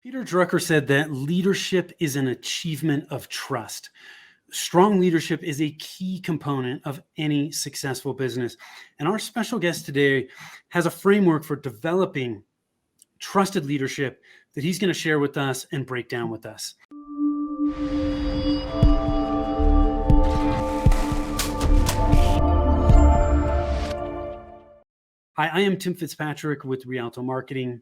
Peter Drucker said that leadership is an achievement of trust. Strong leadership is a key component of any successful business. And our special guest today has a framework for developing trusted leadership that he's going to share with us and break down with us. Hi, I am Tim Fitzpatrick with Rialto Marketing,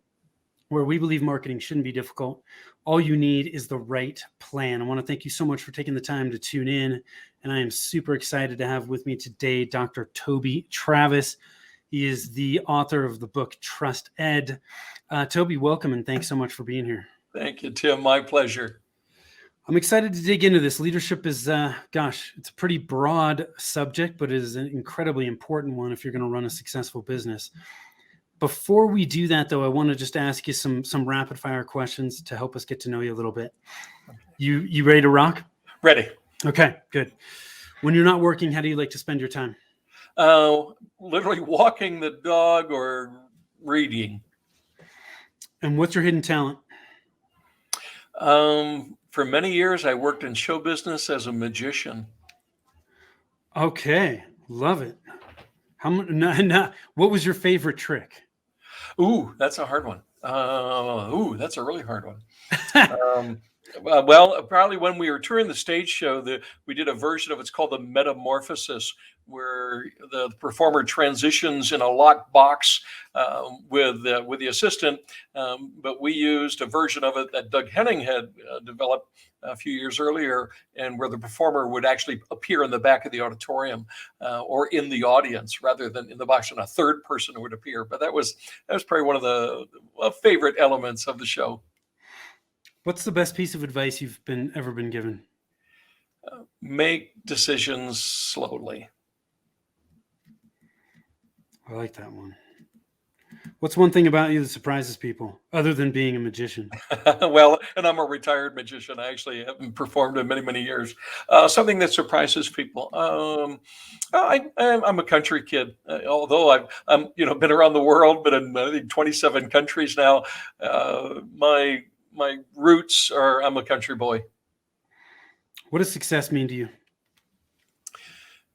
where we believe marketing shouldn't be difficult. All you need is the right plan. I want to thank you so much for taking the time to tune in. And I am super excited to have with me today Dr. Toby Travis. He is the author of the book Trust Ed. Toby, welcome, and thanks so much for being here. Thank you, Tim. My pleasure. I'm excited to dig into this. Leadership is, it's a pretty broad subject, but it is an incredibly important one if you're going to run a successful business. Before we do that, though, I want to just ask you some rapid fire questions to help us get to know you a little bit. You ready to rock? Ready. Okay, good. When you're not working, how do you like to spend your time? Literally walking the dog or reading. And what's your hidden talent? For many years, I worked in show business as a magician. Okay, love it. What was your favorite trick? Ooh, that's a hard one. That's a really hard one. Well, probably when we were touring the stage show, we did a version of it's called the Metamorphosis, where the performer transitions in a locked box with the assistant. But we used a version of it that Doug Henning had developed a few years earlier, and where the performer would actually appear in the back of the auditorium or in the audience rather than in the box, and a third person would appear. But that was probably one of the favorite elements of the show. What's the best piece of advice you've ever been given? Make decisions slowly. I like that one. What's one thing about you that surprises people, other than being a magician? Well, and I'm a retired magician. I actually haven't performed in many, many years. Something that surprises people. I'm a country kid, although I'm been around the world, but in I think 27 countries now. My roots are I'm a country boy. What does success mean to you?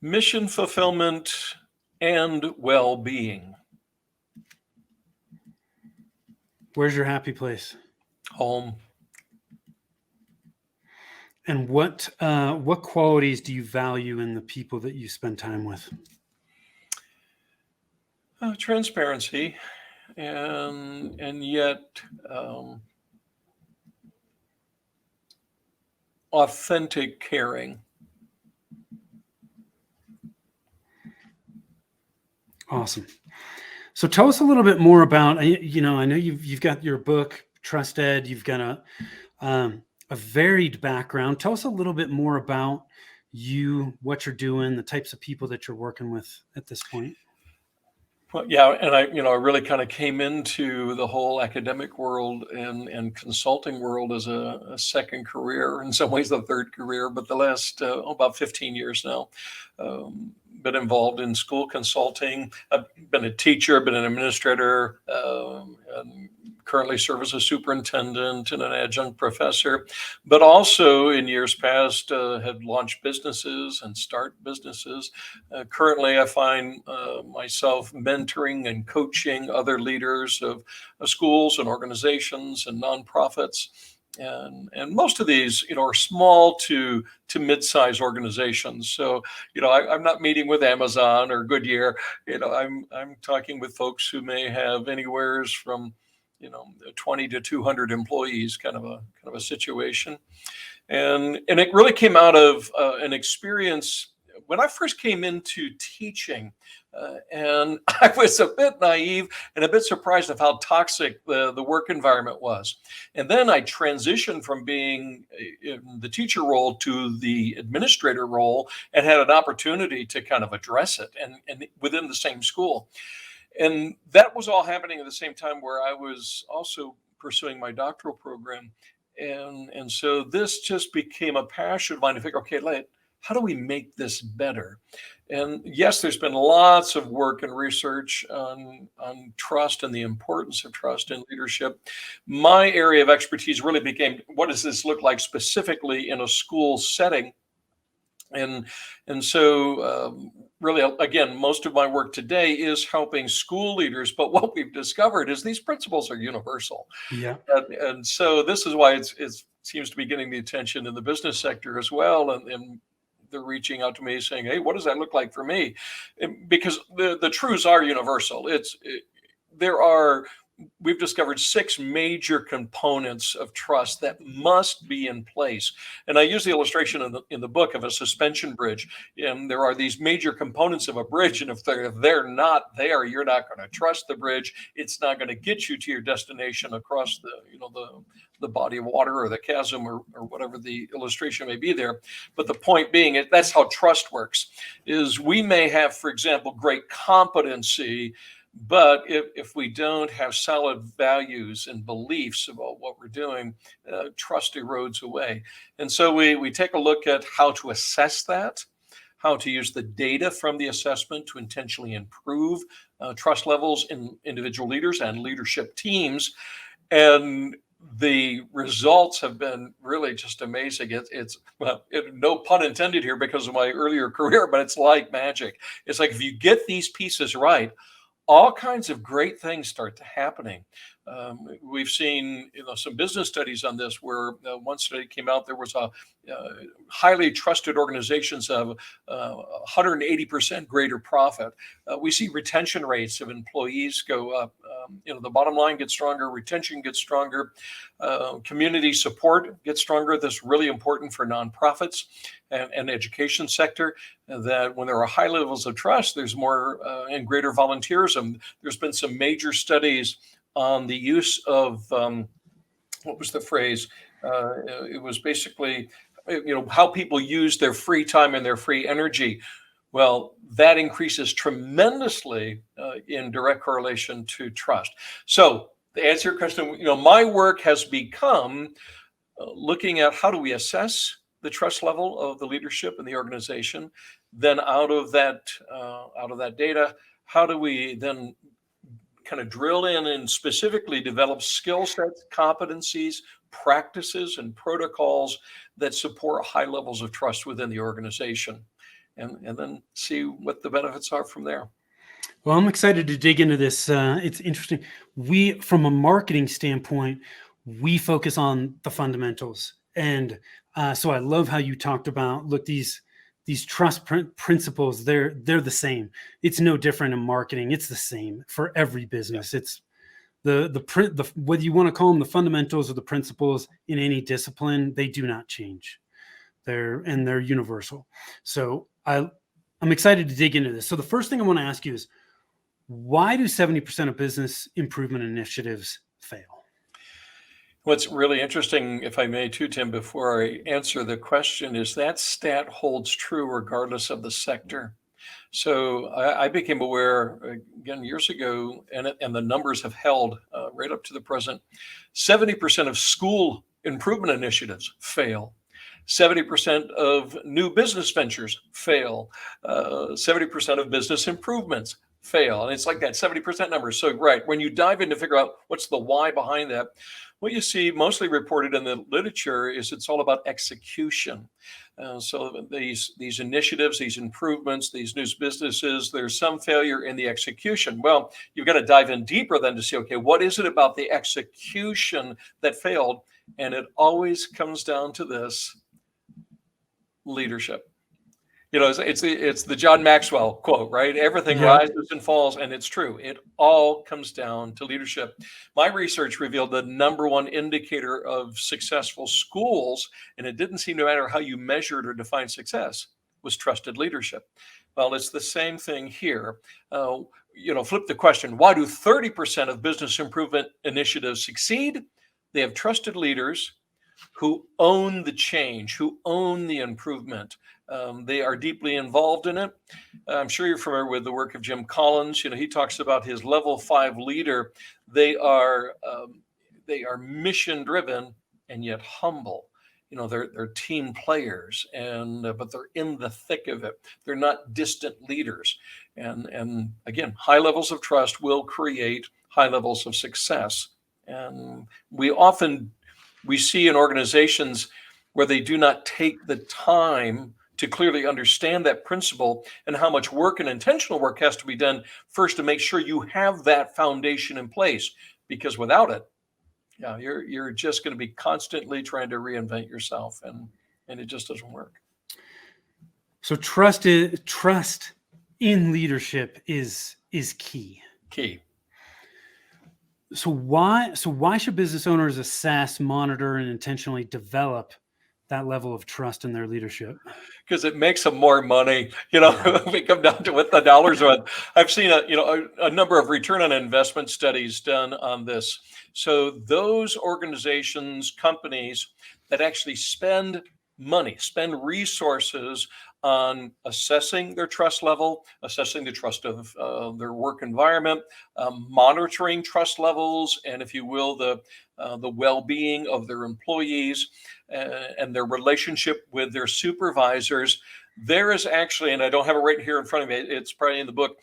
Mission fulfillment and well-being. Where's your happy place? Home. And what qualities do you value in the people that you spend time with? Transparency, and yet authentic caring. Awesome. So tell us a little bit more about, I know you've got your book, Trust Ed. You've got a varied background. Tell us a little bit more about you, what you're doing, the types of people that you're working with at this point. Well, yeah, and I really kind of came into the whole academic world and consulting world as a second career, in some ways the third career, but the last about 15 years now. Been involved in school consulting. I've been a teacher, been an administrator, and currently serve as a superintendent and an adjunct professor, but also in years past have launched businesses and start businesses. Currently, I find myself mentoring and coaching other leaders of schools and organizations and nonprofits. And most of these, are small to mid-size organizations. So, I'm not meeting with Amazon or Goodyear. I'm talking with folks who may have anywhere from 20 to 200 employees, kind of a situation. And it really came out of an experience when I first came into teaching, and I was a bit naive and a bit surprised of how toxic the work environment was. And then I transitioned from being in the teacher role to the administrator role and had an opportunity to kind of address it and within the same school. And that was all happening at the same time where I was also pursuing my doctoral program. And so this just became a passion of mine to figure, okay, how do we make this better? And yes, there's been lots of work and research on trust and the importance of trust in leadership. My area of expertise really became, what does this look like specifically in a school setting? And really, again, most of my work today is helping school leaders. But what we've discovered is these principles are universal. Yeah. And so this is why it seems to be getting the attention in the business sector as well. And they're reaching out to me saying, hey, what does that look like for me? Because the truths are universal. We've discovered 6 major components of trust that must be in place. And I use the illustration in the book of a suspension bridge. And there are these major components of a bridge. And if they're not there, you're not going to trust the bridge. It's not going to get you to your destination across the body of water or the chasm or whatever the illustration may be there. But the point being, that's how trust works, is we may have, for example, great competency, but if we don't have solid values and beliefs about what we're doing, trust erodes away. And so we take a look at how to assess that, how to use the data from the assessment to intentionally improve trust levels in individual leaders and leadership teams. And the results have been really just amazing. No pun intended here because of my earlier career, but it's like magic. It's like if you get these pieces right, all kinds of great things start to happening. We've seen some business studies on this where one study came out, there was a highly trusted organizations of 180% greater profit. We see retention rates of employees go up. The bottom line gets stronger, retention gets stronger, community support gets stronger. That's really important for nonprofits and education sector, that when there are high levels of trust, there's more and greater volunteerism. There's been some major studies on the use of, what was the phrase? It was basically, how people use their free time and their free energy. Well, that increases tremendously in direct correlation to trust. So to answer your question, my work has become looking at how do we assess the trust level of the leadership in the organization. Then out of that data, how do we then kind of drill in and specifically develop skill sets, competencies, practices, and protocols that support high levels of trust within the organization, and then see what the benefits are from there. Well, I'm excited to dig into this. It's interesting. From a marketing standpoint, we focus on the fundamentals. And so I love how you talked about, look, these trust principles, they're the same. It's no different in marketing. It's the same for every business. Yeah. It's the whether you want to call them the fundamentals or the principles in any discipline, they do not change. They're universal. So I'm excited to dig into this. So the first thing I want to ask you is, why do 70% of business improvement initiatives fail? What's really interesting, if I may too, Tim, before I answer the question, is that stat holds true regardless of the sector. So I became aware, again, years ago, and the numbers have held right up to the present, 70% of school improvement initiatives fail. 70% of new business ventures fail. 70% of business improvements fail. And it's like that 70% number. So, right, when you dive in to figure out what's the why behind that, what you see mostly reported in the literature is it's all about execution. So these initiatives, these improvements, these new businesses, there's some failure in the execution. Well, you've got to dive in deeper then to see, okay, what is it about the execution that failed? And it always comes down to this: leadership. It's the John Maxwell quote, right? Everything rises and falls, and it's true. It all comes down to leadership. My research revealed the number one indicator of successful schools, and it didn't seem to matter how you measured or defined success, was trusted leadership. Well, it's the same thing here. Flip the question: why do 30% of business improvement initiatives succeed? They have trusted leaders who own the change, who own the improvement. They are deeply involved in it. I'm sure you're familiar with the work of Jim Collins. He talks about his level 5 leader. They are mission driven and yet humble. they're team players, and but they're in the thick of it. They're not distant leaders. And again, high levels of trust will create high levels of success. And we see in organizations where they do not take the time to clearly understand that principle and how much work and intentional work has to be done first to make sure you have that foundation in place. Because without it, yeah, you're just going to be constantly trying to reinvent yourself, and it just doesn't work. So trust in leadership is key. Key. So why should business owners assess, monitor, and intentionally develop that level of trust in their leadership? Because it makes them more money. We come down to what the dollars are. I've seen a number of return on investment studies done on this. So those organizations, companies that actually spend money, spend resources on assessing their trust level, assessing the trust of their work environment, monitoring trust levels, and if you will, the well-being of their employees and their relationship with their supervisors. There is actually, and I don't have it right here in front of me, it's probably in the book,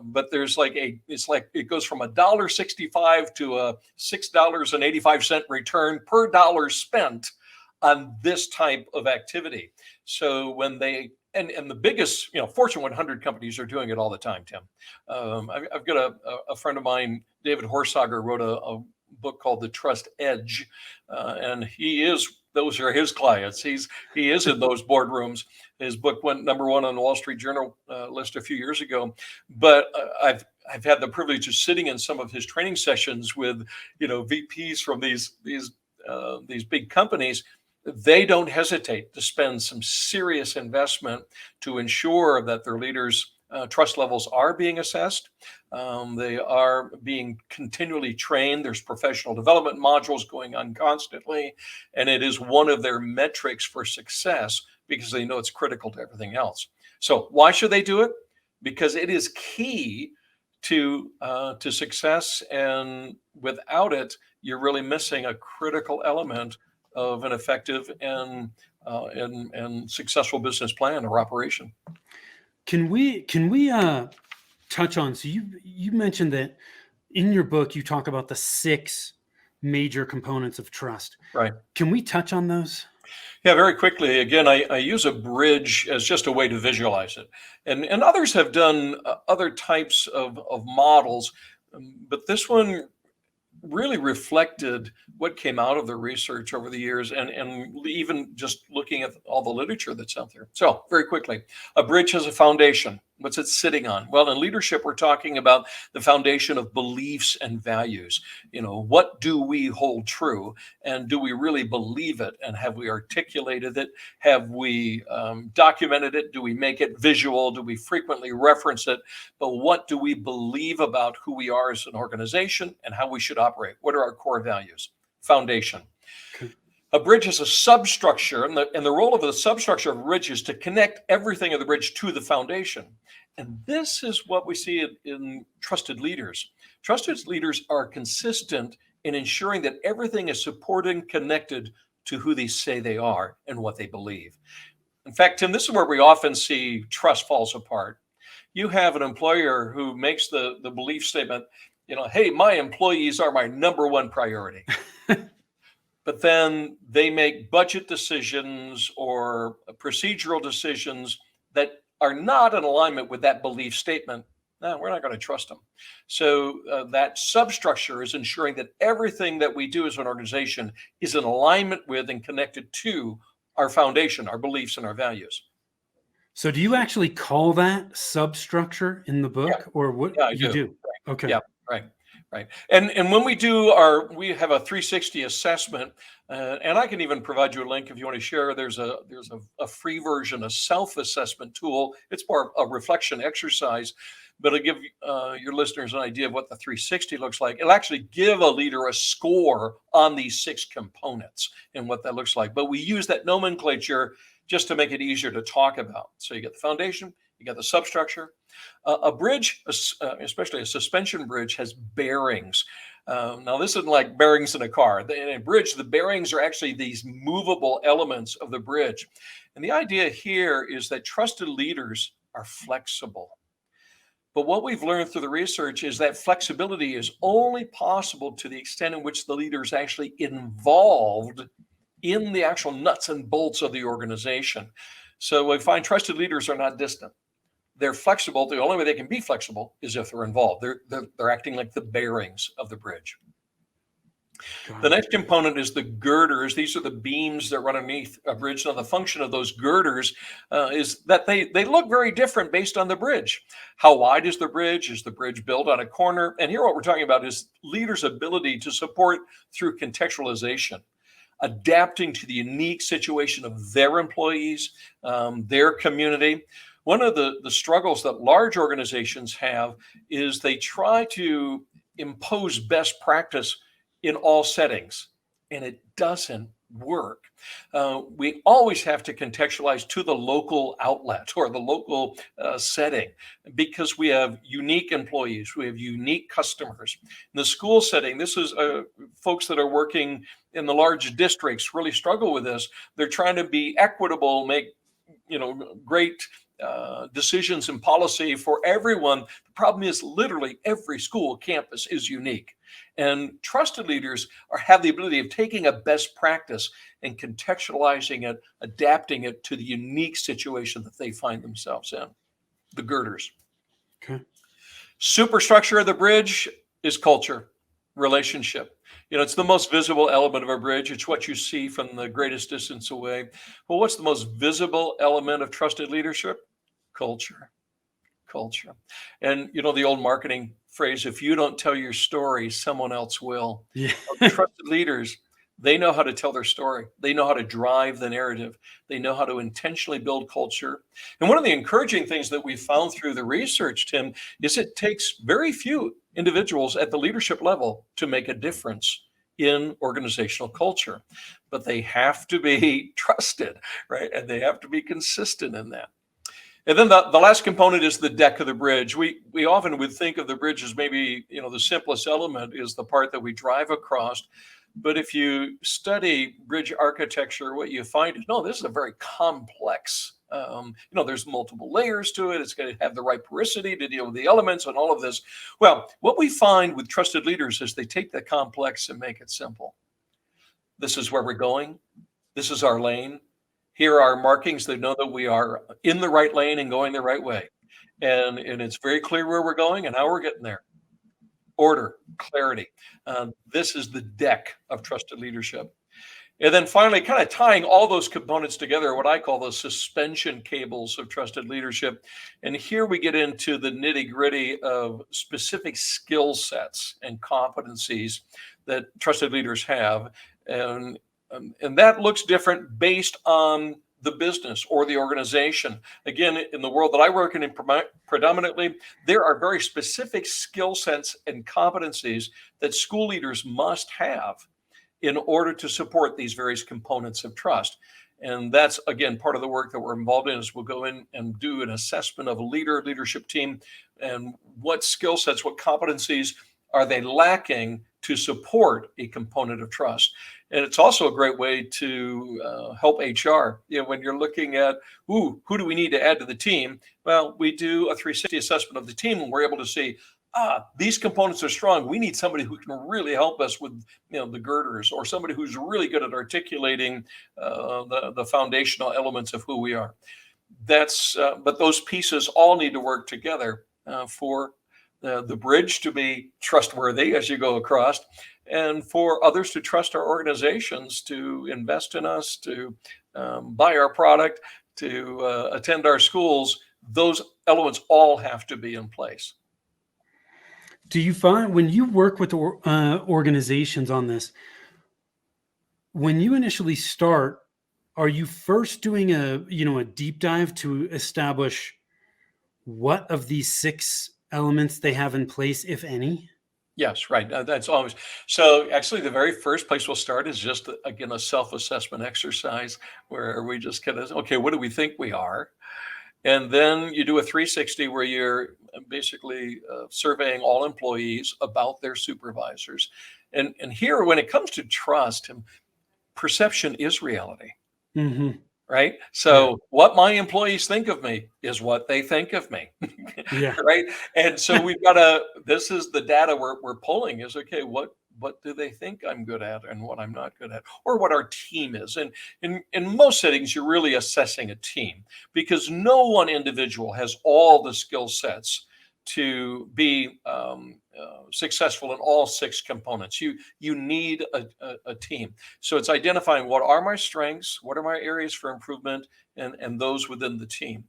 but there's it goes from $1.65 to a $6.85 return per dollar spent on this type of activity. So when they and the biggest, Fortune 100 companies are doing it all the time, Tim. I've got a friend of mine, David Horsager, wrote a book called The Trust Edge, and those are his clients. He is in those boardrooms. His book went number one on the Wall Street Journal list a few years ago. But I've had the privilege of sitting in some of his training sessions with VPs from these big companies. They don't hesitate to spend some serious investment to ensure that their leaders' trust levels are being assessed. They are being continually trained. There's professional development modules going on constantly, and it is one of their metrics for success because they know it's critical to everything else. So why should they do it? Because it is key to success, and without it, you're really missing a critical element of an effective and successful business plan or operation. Can we touch on? So you mentioned that in your book you talk about the 6 major components of trust. Right. Can we touch on those? Yeah, very quickly. Again, I use a bridge as just a way to visualize it, and others have done other types of models, but this one really reflected what came out of the research over the years and even just looking at all the literature that's out there. So very quickly, a bridge has a foundation. What's it sitting on? Well, in leadership, we're talking about the foundation of beliefs and values. What do we hold true, and do we really believe it? And have we articulated it? Have we documented it? Do we make it visual? Do we frequently reference it? But what do we believe about who we are as an organization and how we should operate? What are our core values? Foundation. A bridge is a substructure, and the role of the substructure of a bridge is to connect everything of the bridge to the foundation. And this is what we see in trusted leaders. Trusted leaders are consistent in ensuring that everything is supported and connected to who they say they are and what they believe. In fact, Tim, this is where we often see trust falls apart. You have an employer who makes the belief statement, hey, my employees are my number one priority. But then they make budget decisions or procedural decisions that are not in alignment with that belief statement. No, we're not going to trust them. So that substructure is ensuring that everything that we do as an organization is in alignment with and connected to our foundation, our beliefs, and our values. So do you actually call that substructure in the book, or what? Yeah, I you do? Right. Okay. Yeah, right. Right. And when we have a 360 assessment, and I can even provide you a link if you want to share. There's a free version, a self-assessment tool. It's more a reflection exercise, but it'll give your listeners an idea of what the 360 looks like. It'll actually give a leader a score on these 6 components and what that looks like. But we use that nomenclature just to make it easier to talk about. So you get the foundation, you got the substructure. A bridge, especially a suspension bridge, has bearings. Now, this isn't like bearings in a car. In a bridge, the bearings are actually these movable elements of the bridge. And the idea here is that trusted leaders are flexible. But what we've learned through the research is that flexibility is only possible to the extent in which the leader is actually involved in the actual nuts and bolts of the organization. So we find trusted leaders are not distant. They're flexible. The only way they can be flexible is if they're involved. They're acting like the bearings of the bridge. The next component is the girders. These are the beams that run underneath a bridge. Now, the function of those girders is that they look very different based on the bridge. How wide is the bridge? Is the bridge built on a corner? And here what we're talking about is leaders' ability to support through contextualization, adapting to the unique situation of their employees, their community. One of the struggles that large organizations have is they try to impose best practice in all settings, and it doesn't work. We always have to contextualize to the local outlet or the local setting, because we have unique employees, we have unique customers. In the school setting, this is folks that are working in the large districts really struggle with this. They're trying to be equitable, make great decisions and policy for everyone. The problem is literally every school campus is unique. And trusted leaders have the ability of taking a best practice and contextualizing it, adapting it to the unique situation that they find themselves in. The girders. Okay. Superstructure of the bridge is culture, relationship. It's the most visible element of a bridge. It's what you see from the greatest distance away. Well, what's the most visible element of trusted leadership? Culture. And the old marketing phrase, if you don't tell your story, someone else will. Yeah. Trusted leaders, they know how to tell their story. They know how to drive the narrative. They know how to intentionally build culture. And one of the encouraging things that we found through the research, Tim, is it takes very few individuals at the leadership level to make a difference in organizational culture. But they have to be trusted, right? And they have to be consistent in that. And then the last component is the deck of the bridge. We often would think of the bridge as maybe, the simplest element is the part that we drive across. But if you study bridge architecture, what you find is, no, this is a very complex, there's multiple layers to it. It's going to have the right porosity to deal with the elements and all of this. Well, what we find with trusted leaders is they take the complex and make it simple. This is where we're going. This is our lane. Here are markings that know that we are in the right lane and going the right way. And it's very clear where we're going and how we're getting there. Order, clarity. This is the deck of trusted leadership. And then finally, kind of tying all those components together, what I call the suspension cables of trusted leadership. And here we get into the nitty-gritty of specific skill sets and competencies that trusted leaders have. And that looks different based on the business or the organization. Again, in the world that I work in predominantly, there are very specific skill sets and competencies that school leaders must have in order to support these various components of trust. And that's, again, part of the work that we're involved in is we'll go in and do an assessment of a leadership team and what skill sets, what competencies are they lacking to support a component of trust. And it's also a great way to help HR. When you're looking at, who do we need to add to the team? Well, we do a 360 assessment of the team, and we're able to see, these components are strong. We need somebody who can really help us with, the girders, or somebody who's really good at articulating the foundational elements of who we are. But those pieces all need to work together for the bridge to be trustworthy as you go across, and for others to trust our organizations to invest in us, to buy our product, to attend our schools. Those elements all have to be in place. Do you find when you work with organizations on this, when you initially start, are you first doing a deep dive to establish what of these 6 elements they have in place, if any? Yes, right. That's always so. Actually, the very first place we'll start is just again a self-assessment exercise where we just kind of, okay, what do we think we are? And then you do a 360 where you're basically surveying all employees about their supervisors. And here, when it comes to trust, perception is reality. Mm-hmm. Right. Yeah. So what my employees think of me is what they think of me. Yeah. Right. And so this is the data we're pulling is, okay, what do they think I'm good at and what I'm not good at, or what our team is. And in most settings, you're really assessing a team, because no one individual has all the skill sets to be successful in all 6 components. You need a team. So it's identifying what are my strengths, what are my areas for improvement, and those within the team.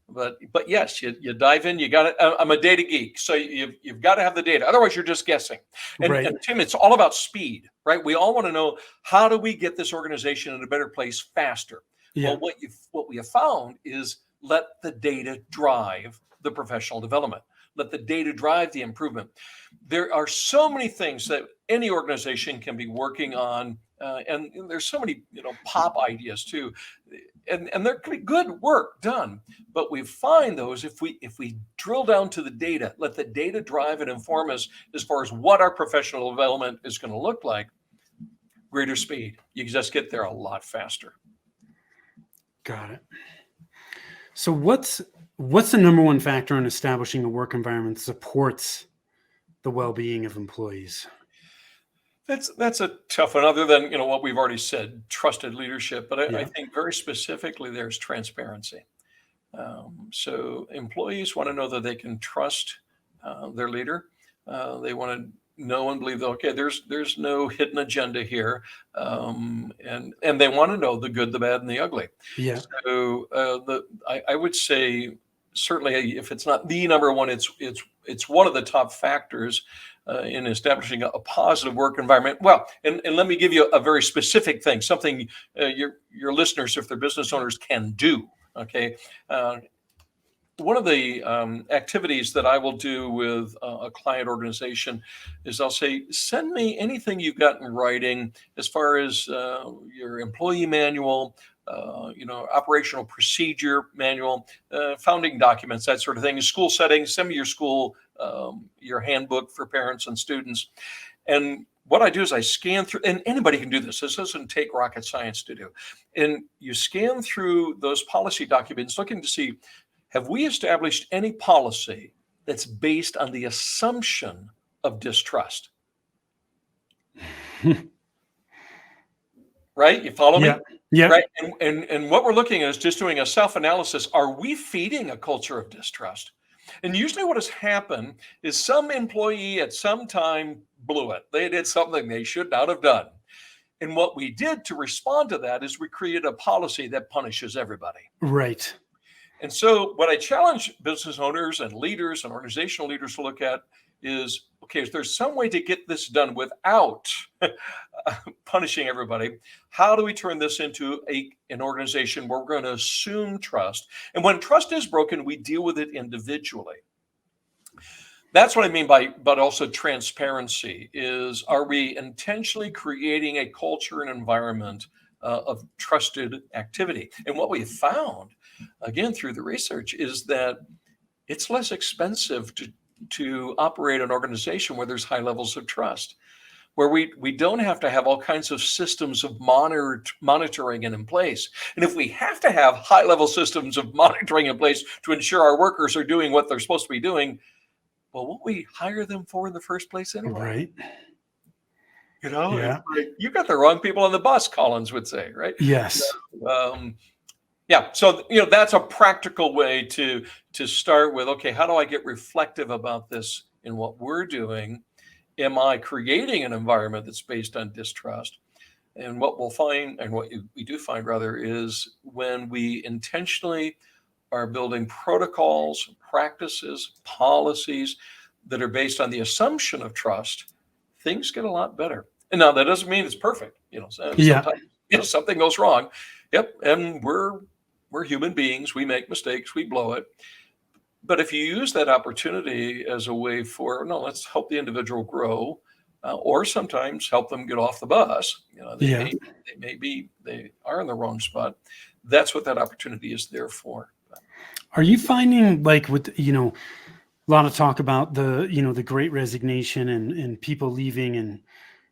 But yes, you dive in. You got it. I'm a data geek, so you've got to have the data. Otherwise, you're just guessing. And Right. Tim, it's all about speed, right? We all want to know, how do we get this organization in a better place faster? Yeah. Well, what we have found is, let the data drive the professional development. Let the data drive the improvement. There are so many things that any organization can be working on, and there's so many pop ideas too, and there can be good work done. But we find those if we drill down to the data, let the data drive and inform us as far as what our professional development is going to look like. Greater speed. You just get there a lot faster. Got it. So what's the number one factor in establishing a work environment that supports the well-being of employees? That's a tough one, other than what we've already said, trusted leadership. But I Yeah. think very specifically there's transparency. So employees want to know that they can trust their leader. They want to know and believe that, okay, there's no hidden agenda here, and they want to know the good, the bad, and the ugly. Yeah. So I would say, certainly, if it's not the number one, it's one of the top factors in establishing a positive work environment. Well, and let me give you a very specific thing, something your listeners, if they're business owners, can do. Okay. One of the activities that I will do with a client organization is, I'll say, send me anything you've got in writing as far as your employee manual, operational procedure manual, founding documents, that sort of thing. School settings, send me your school, your handbook for parents and students. And what I do is I scan through, and anybody can do this. This doesn't take rocket science to do. And you scan through those policy documents looking to see, have we established any policy that's based on the assumption of distrust? Right? You follow me? Yeah. Right. And what we're looking at is just doing a self-analysis. Are we feeding a culture of distrust? And usually what has happened is some employee at some time blew it. They did something they should not have done. And what we did to respond to that is we created a policy that punishes everybody. Right. And so what I challenge business owners and leaders and organizational leaders to look at is, okay, if there's some way to get this done without punishing everybody, how do we turn this into an organization where we're going to assume trust? And when trust is broken, we deal with it individually. That's what I mean but also transparency is, are we intentionally creating a culture and environment of trusted activity? And what we have found, again, through the research, is that it's less expensive to operate an organization where there's high levels of trust, where we don't have to have all kinds of systems of monitoring in place. And if we have to have high level systems of monitoring in place to ensure our workers are doing what they're supposed to be doing, well, what we hire them for in the first place anyway? Right. It's like, you got the wrong people on the bus, Collins would say, right? Yes. Yeah. So, that's a practical way to start with, okay, how do I get reflective about this in what we're doing? Am I creating an environment that's based on distrust? And what we'll find, and what we do find rather, is when we intentionally are building protocols, practices, policies that are based on the assumption of trust, things get a lot better. And now that doesn't mean it's perfect. Sometimes something goes wrong. Yep. And we're human beings. We make mistakes. We blow it. But if you use that opportunity as a way for, no, let's help the individual grow, or sometimes help them get off the bus. They are in the wrong spot. That's what that opportunity is there for. Are you finding, like, with, A lot of talk about the great resignation and people leaving, and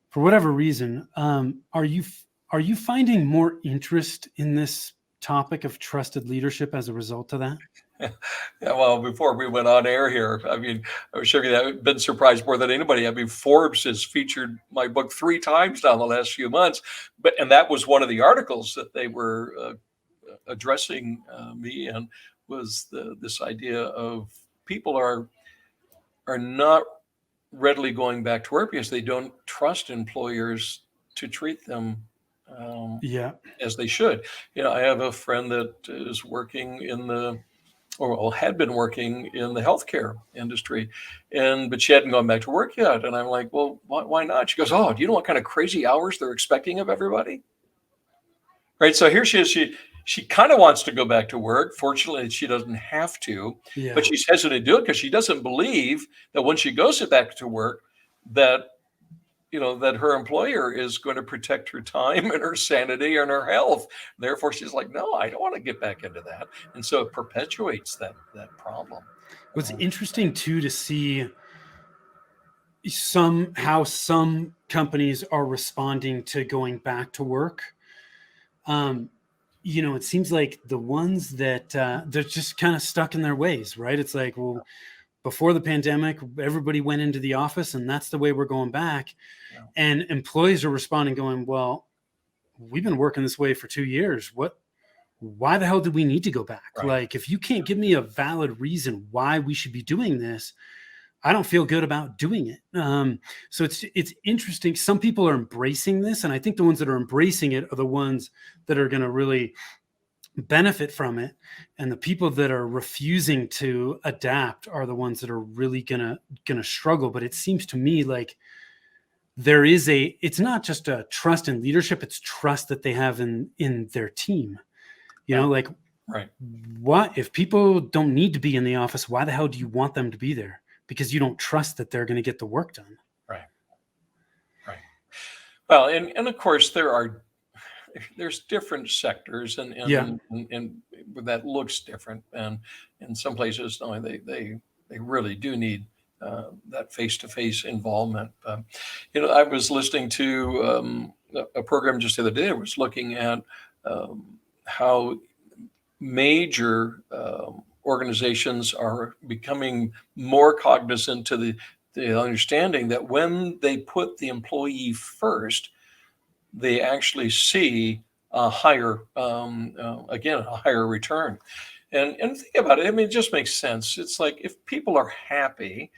for whatever reason, are you finding more interest in this topic of trusted leadership as a result of that? Yeah, well, before we went on air here, I mean, I was sure that I've been surprised more than anybody. I mean, Forbes has featured my book 3 times now in the last few months, and that was one of the articles that they were addressing me in, was this idea of people are not readily going back to work because they don't trust employers to treat them um, Yeah, as they should. I have a friend that is working in the or well, had been working in the healthcare industry, but she hadn't gone back to work yet. And I'm like, well, why not? She goes, oh, do you know what kind of crazy hours they're expecting of everybody? Right. So here she is. She kind of wants to go back to work. Fortunately, she doesn't have to, but yeah. she's hesitant to do it because she doesn't believe that when she goes back to work, that that her employer is going to protect her time and her sanity and her health. Therefore, she's like, no, I don't want to get back into that. And so it perpetuates that problem. What's Uh, interesting too to see some companies are responding to going back to work. Um, it seems like the ones that they're just kind of stuck in their ways, right? It's like, well, before the pandemic, everybody went into the office, and that's the way we're going back. yeah, And employees are responding, going, "Well, we've been working this way for 2 years. Why the hell did we need to go back? right. Like, if you can't give me a valid reason why we should be doing this, I don't feel good about doing it." So it's interesting. Some people are embracing this, and I think the ones that are embracing it are the ones that are going to really benefit from it, and the people that are refusing to adapt are the ones that are really gonna struggle. But it seems to me like it's not just a trust in leadership, it's trust that they have in their team. Yeah, Like, right, what if people don't need to be in the office? Why the hell do you want them to be there? Because you don't trust that they're going to get the work done. right, right. Well, and of course there's different sectors Yeah, and that looks different. And in some places, no, they really do need that face-to-face involvement. I was listening to a program just the other day. I was looking at how major organizations are becoming more cognizant to the understanding that when they put the employee first, they actually see a higher, again, a higher return. And think about it. I mean, it just makes sense. It's like if people are happy,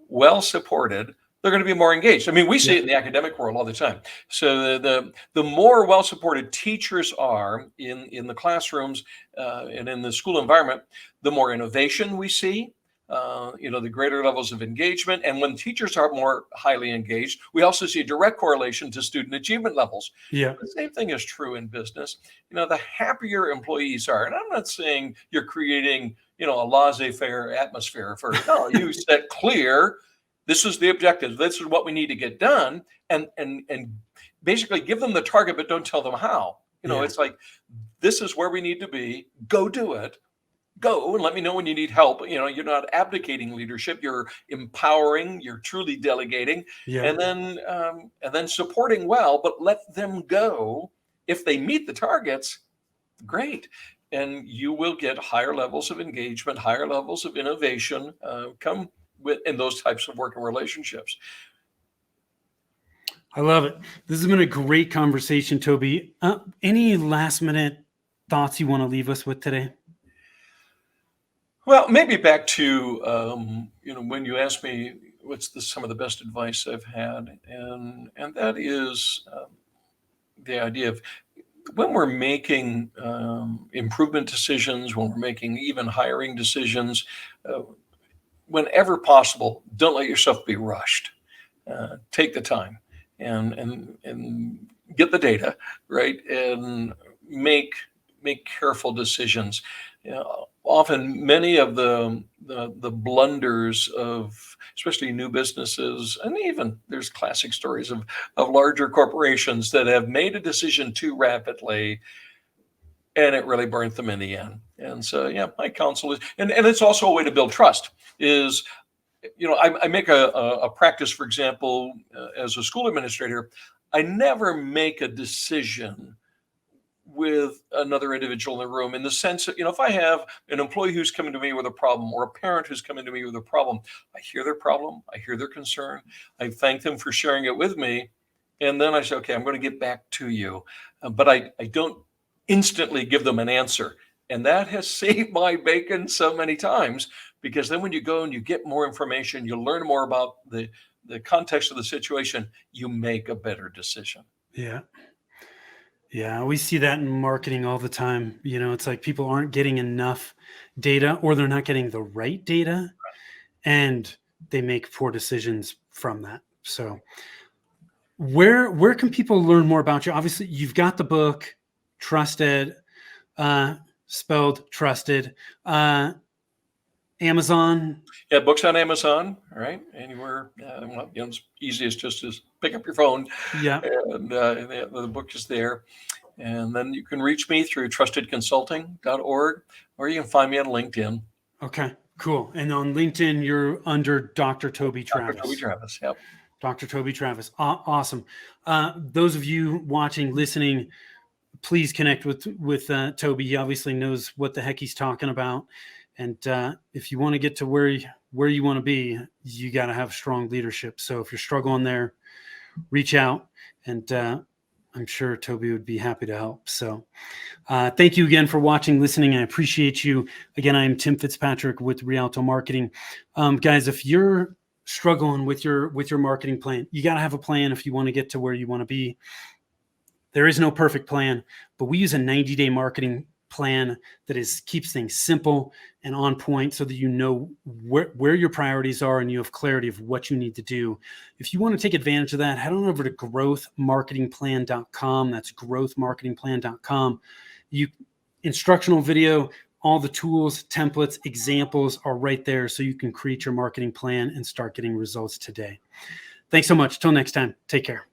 well supported, they're going to be more engaged. I mean, we see yeah, it in the academic world all the time. So the more well supported teachers are in the classrooms and in the school environment, the more innovation we see. The greater levels of engagement. And when teachers are more highly engaged, we also see a direct correlation to student achievement levels. yeah, The same thing is true in business. The happier employees are, and I'm not saying you're creating, a laissez-faire atmosphere no, you set clear, this is the objective, this is what we need to get done, and basically give them the target, but don't tell them how. yeah, It's like, this is where we need to be, go do it. Go and let me know when you need help. You're not abdicating leadership, you're empowering, you're truly delegating, yeah. and then supporting well, but let them go. If they meet the targets, great. And you will get higher levels of engagement, higher levels of innovation come with in those types of working relationships. I love it. This has been a great conversation, Toby. Any last minute thoughts you want to leave us with today? Well, maybe back to when you asked me what's some of the best advice I've had, and that is the idea of when we're making improvement decisions, when we're making even hiring decisions, uh, whenever possible, don't let yourself be rushed. Take the time and get the data right, and make careful decisions. Often, many of the blunders of especially new businesses, and even there's classic stories of larger corporations that have made a decision too rapidly, and it really burnt them in the end. And so, yeah, my counsel is, and it's also a way to build trust, is I make a practice, for example, as a school administrator, I never make a decision with another individual in the room, in the sense that, if I have an employee who's coming to me with a problem, or a parent who's coming to me with a problem, I hear their problem, I hear their concern, I thank them for sharing it with me, and then I say, okay, I'm going to get back to you. But I don't instantly give them an answer. And that has saved my bacon so many times, because then when you go and you get more information, you learn more about the context of the situation, you make a better decision. Yeah. Yeah, we see that in marketing all the time. It's like people aren't getting enough data, or they're not getting the right data, and they make poor decisions from that. So where can people learn more about you? Obviously, you've got the book, Trusted, spelled trusted. Amazon. Yeah, books on Amazon, all right? Anywhere. Well, it's easiest just to pick up your phone, Yeah. and the book is there. And then you can reach me through trustedconsulting.org, or you can find me on LinkedIn. Okay, cool. And on LinkedIn, you're under Dr. Toby Travis. Dr. Toby Travis, yep. Dr. Toby Travis. Awesome. Those of you watching, listening, please connect with Toby. He obviously knows what the heck he's talking about. And if you want to get to where you want to be, you got to have strong leadership. So if you're struggling there, reach out, and I'm sure Toby would be happy to help. So thank you again for watching, listening. I appreciate you. Again, I am Tim Fitzpatrick with Rialto Marketing. Guys, if you're struggling with your marketing plan, you got to have a plan if you want to get to where you want to be. There is no perfect plan, but we use a 90-day marketing plan that keeps things simple and on point, so that you know where your priorities are and you have clarity of what you need to do. If you want to take advantage of that, head on over to growthmarketingplan.com. That's growthmarketingplan.com. Instructional video, all the tools, templates, examples are right there, so you can create your marketing plan and start getting results today. Thanks so much. Till next time, take care.